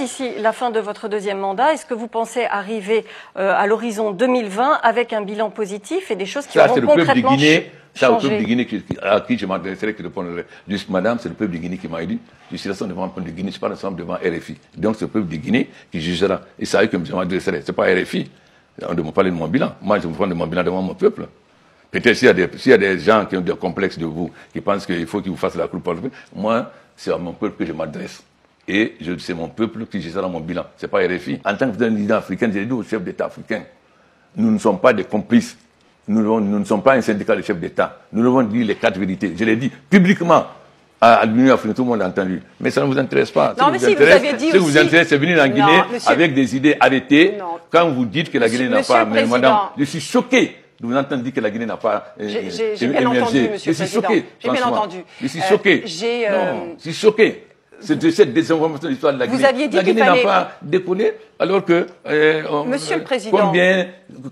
d'ici la fin de votre deuxième mandat, est-ce que vous pensez arriver à l'horizon 2020 avec un bilan positif et des choses qui auront concrètement changé? C'est le peuple de Guinée à qui je m'adresserai qui répondrait. Juste, madame, c'est le peuple de Guinée qui m'a dit, je suis resté devant le peuple de Guinée, je ne suis pas resté devant RFI. Donc c'est le peuple de Guinée qui jugera. Et c'est à eux que je m'adresserai. Ce n'est pas RFI. On ne me parle de mon bilan. Moi, je me prends de mon bilan devant mon peuple. Peut-être s'il y a des gens qui ont des complexes de vous, qui pensent qu'il faut qu'ils vous fassent la cour pour le peuple, moi, c'est à mon peuple que je m'adresse. Et c'est mon peuple qui jugera mon bilan. Ce n'est pas RFI. En tant que président africain, j'ai dit aux chefs d'État africains, nous ne sommes pas des complices. Nous ne sommes pas un syndicat de chefs d'État. Nous devons dire les 4 vérités. Je l'ai dit publiquement à l'Union africaine, tout le monde l'a entendu. Mais ça ne vous intéresse pas. Non, mais si vous avez dit aussi... Ce qui vous intéresse, c'est venir en Guinée avec des idées arrêtées. Quand vous dites que la Guinée n'a pas... Mais madame, je suis choqué de vous entendre dire que la Guinée n'a pas émergé. J'ai bien entendu, monsieur le Président. Je suis choqué. J'ai bien entendu. Je suis choqué. Non, je suis choqué. C'est de cette désinformation de l'histoire de la Guinée. Vous aviez dit la Guinée fallait... n'a pas décollé, alors que... Monsieur le Président...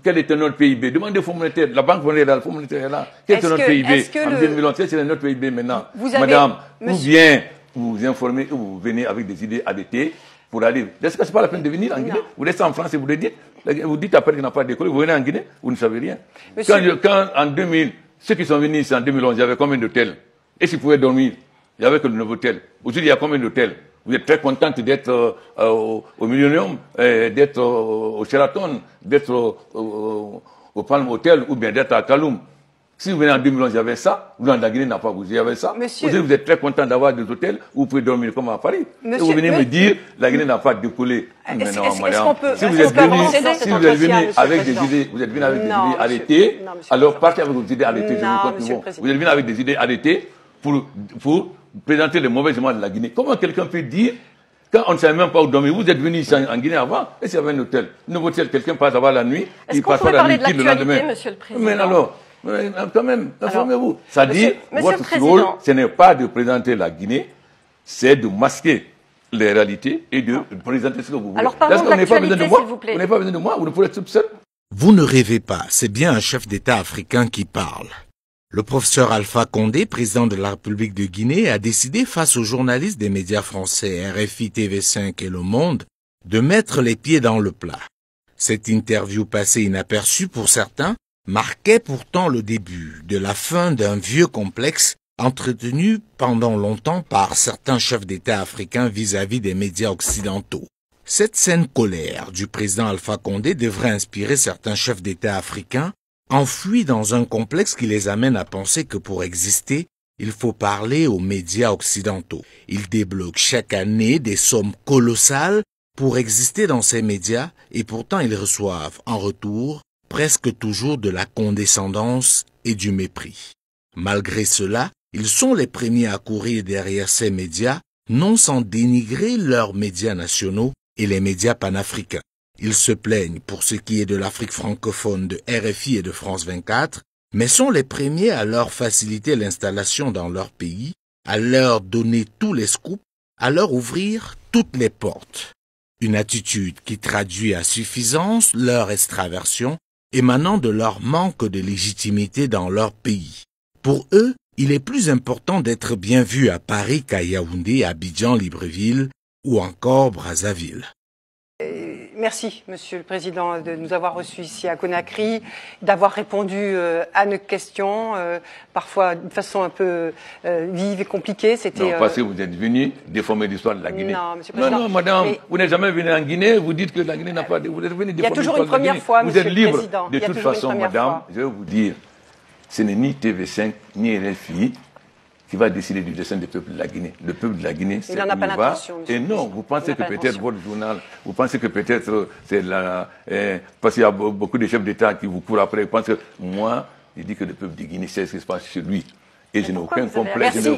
Quel était notre PIB? Demandez au Fonds monétaire. La Banque monétaire, le Fonds monétaire est là. Quel était notre PIB en 2011? Quel est notre PIB maintenant? Madame, ou bien vous vous informez ou vous venez avec des idées arrêtées pour aller... Est-ce que ce n'est pas la peine de venir en Guinée? Vous restez en France et vous le dites. Vous dites après qu'il n'a pas décollé. Vous venez en Guinée, vous ne savez rien. Quand en 2000, ceux qui sont venus ici en 2011, il y avait combien d'hôtels? Et s'ils pouvaient dormir? Il n'y avait que de nouveaux hôtels. Aujourd'hui, il y a combien d'hôtels? Vous êtes très contente d'être au Millennium, d'être au Sheraton, d'être au Palm Hotel ou bien d'être à Kaloum. Si vous venez en 2011, il y avait ça. Vous, en Guinée, n'a pas vous, il y avait ça. Aujourd'hui, vous êtes très content d'avoir des hôtels où vous pouvez dormir comme à Paris. Et vous venez me dire, la Guinée n'a pas décollé. Mais non, madame. Si vous êtes venu avec des idées, vous êtes venu avec des idées arrêtées, alors partez avec vos idées arrêtées. Vous êtes venu avec des idées arrêtées pour présenter les mauvais éléments de la Guinée. Comment quelqu'un peut dire, quand on ne savait même pas où dormir, vous êtes venu ici en Guinée avant, et s'il y avait un hôtel, quelqu'un passe avant la nuit, il passe pas la nuit, le lendemain. Monsieur le Président? Mais alors, quand même, informez-vous. C'est-à-dire, votre rôle, ce n'est pas de présenter la Guinée, c'est de masquer les réalités et de présenter ce que vous voulez. Alors parlons de l'actualité, s'il vous plaît. Vous n'avez pas besoin de moi, vous ne pouvez être tout seul. Vous ne rêvez pas, c'est bien un chef d'État africain qui parle. Le professeur Alpha Condé, président de la République de Guinée, a décidé face aux journalistes des médias français RFI, TV5 et Le Monde de mettre les pieds dans le plat. Cette interview passée inaperçue pour certains marquait pourtant le début de la fin d'un vieux complexe entretenu pendant longtemps par certains chefs d'État africains vis-à-vis des médias occidentaux. Cette saine colère du président Alpha Condé devrait inspirer certains chefs d'État africains enfouis dans un complexe qui les amène à penser que pour exister, il faut parler aux médias occidentaux. Ils débloquent chaque année des sommes colossales pour exister dans ces médias et pourtant ils reçoivent en retour presque toujours de la condescendance et du mépris. Malgré cela, ils sont les premiers à courir derrière ces médias, non sans dénigrer leurs médias nationaux et les médias panafricains. Ils se plaignent pour ce qui est de l'Afrique francophone de RFI et de France 24, mais sont les premiers à leur faciliter l'installation dans leur pays, à leur donner tous les scoops, à leur ouvrir toutes les portes. Une attitude qui traduit à suffisance leur extraversion émanant de leur manque de légitimité dans leur pays. Pour eux, il est plus important d'être bien vu à Paris qu'à Yaoundé, Abidjan, Libreville ou encore Brazzaville. Merci, Monsieur le Président, de nous avoir reçus ici à Conakry, d'avoir répondu à nos questions, parfois d'une façon un peu vive et compliquée. Non, parce que vous êtes venu déformer l'histoire de la Guinée. Non, Monsieur le Président. Non, madame, vous n'êtes jamais venu en Guinée, vous dites que la Guinée n'a pas... Vous êtes venu déformer l'histoire de la Guinée. Il y a toujours une première fois, Monsieur le Président. Vous êtes libre. De toute façon, madame, je vais vous dire, ce n'est ni TV5, ni RFI qui va décider du destin du peuple de la Guinée. Le peuple de la Guinée, c'est où il va. Et non, vous pensez que peut-être votre journal, vous pensez que peut-être c'est la... parce qu'il y a beaucoup de chefs d'État qui vous courent après. Je pense que moi, je dis que le peuple de Guinée sait ce qui se passe chez lui. Et je n'ai aucun complexe,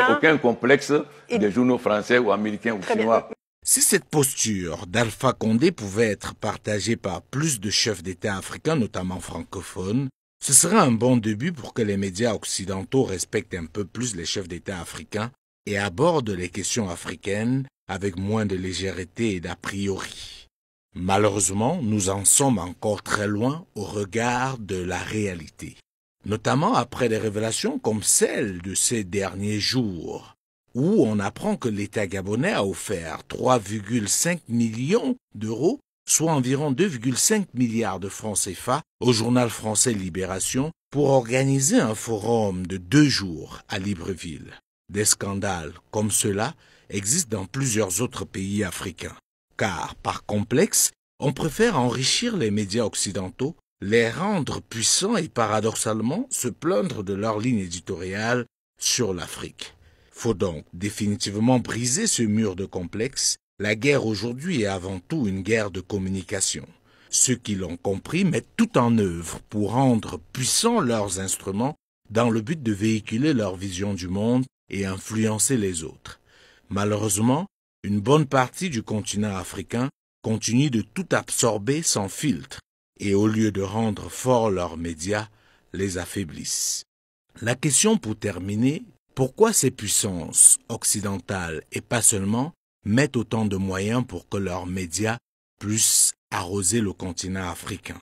aucun complexe des journaux français ou américains ou chinois. Si cette posture d'Alpha Condé pouvait être partagée par plus de chefs d'État africains, notamment francophones, ce serait un bon début pour que les médias occidentaux respectent un peu plus les chefs d'État africains et abordent les questions africaines avec moins de légèreté et d'a priori. Malheureusement, nous en sommes encore très loin au regard de la réalité, notamment après des révélations comme celle de ces derniers jours. où on apprend que l'État gabonais a offert 3,5 millions d'euros, soit environ 2,5 milliards de francs CFA, au journal français Libération pour organiser un forum de 2 jours à Libreville. Des scandales comme cela existent dans plusieurs autres pays africains. Car, par complexe, on préfère enrichir les médias occidentaux, les rendre puissants et paradoxalement se plaindre de leur ligne éditoriale sur l'Afrique. Faut donc définitivement briser ce mur de complexe. La guerre aujourd'hui est avant tout une guerre de communication. Ceux qui l'ont compris mettent tout en œuvre pour rendre puissants leurs instruments dans le but de véhiculer leur vision du monde et influencer les autres. Malheureusement, une bonne partie du continent africain continue de tout absorber sans filtre et au lieu de rendre forts leurs médias, les affaiblissent. La question pour terminer, pourquoi ces puissances occidentales et pas seulement mettent autant de moyens pour que leurs médias puissent arroser le continent africain?